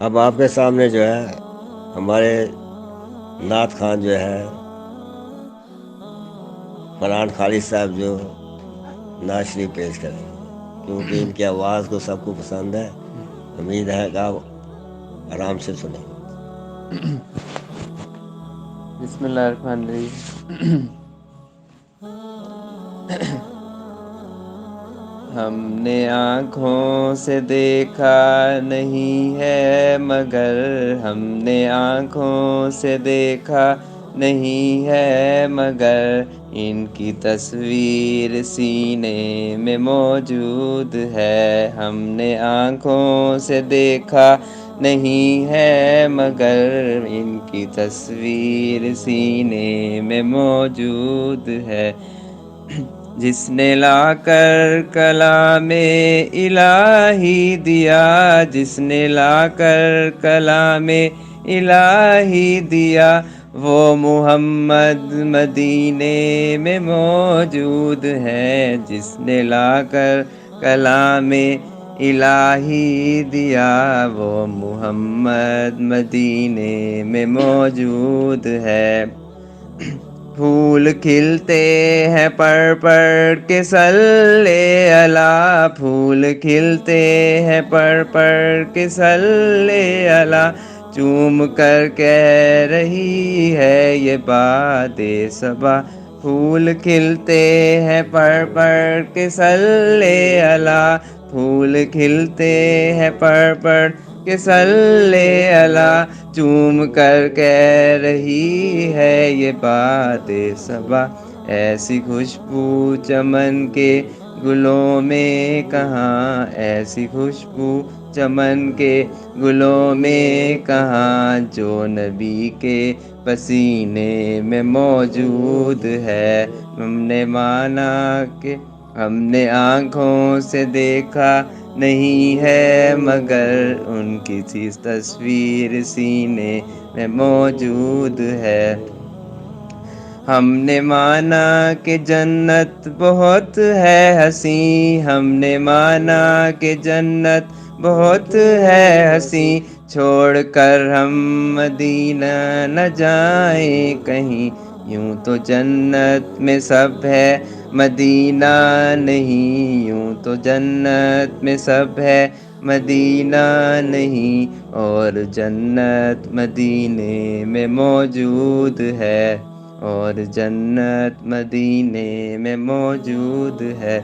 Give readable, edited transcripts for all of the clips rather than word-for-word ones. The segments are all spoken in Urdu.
اب آپ کے سامنے جو ہے ہمارے نعت خان جو ہے فرحان خالد صاحب جو نعت شریف پیش کریں، کیونکہ ان کی آواز کو سب کو پسند ہے۔ امید ہے کہ آپ آرام سے سنیں۔ بسم اللہ الرحمن الرحیم۔ ہم نے آنکھوں سے دیکھا نہیں ہے مگر، ہم نے آنکھوں سے دیکھا نہیں ہے مگر، ان کی تصویر سینے میں موجود ہے۔ ہم نے آنکھوں سے دیکھا نہیں ہے مگر، ان کی تصویر سینے میں موجود ہے۔ جس نے لا کر کلام الہی دیا، جس نے لا کر کلام الہی دیا، وہ محمد مدینے میں موجود ہے۔ جس نے لا کر کلام الہی دیا، وہ محمد مدینے میں موجود ہے۔ پھول کھلتے ہیں پر کے صلی علی، پھول کھلتے ہیں پر کے صلی علی، چوم کر کہہ رہی ہے یہ باد صبا۔ پھول کھلتے ہیں پر کے صلی علی، پھول کھلتے ہیں پر کے صلی علی، چوم کر کہہ رہی ہے یہ باد صبا۔ ایسی خوشبو چمن کے گلوں میں کہاں، ایسی خوشبو چمن کے گلوں میں کہاں، جو نبی کے پسینے میں موجود ہے۔ ہم نے مانا کہ ہم نے آنکھوں سے دیکھا نہیں ہے مگر، ان کی تصویر سینے میں موجود ہے۔ ہم نے مانا کہ جنت بہت ہے حسین، ہم نے مانا کہ جنت بہت ہے حسین، چھوڑ کر ہم مدینہ نہ جائیں کہیں، یوں تو جنت میں سب ہے مدینہ نہیں، یوں تو جنت میں سب ہے مدینہ نہیں، اور جنت مدینے میں موجود ہے، اور جنت مدینے میں موجود ہے۔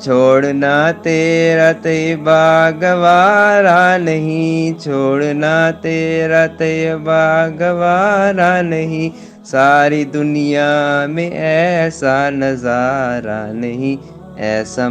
چھوڑنا تیرا طیبہ گوارا نہیں، چھوڑنا تیرا طیبہ گوارا نہیں، ساری دنیا میں ایسا نظارہ نہیں، ایسا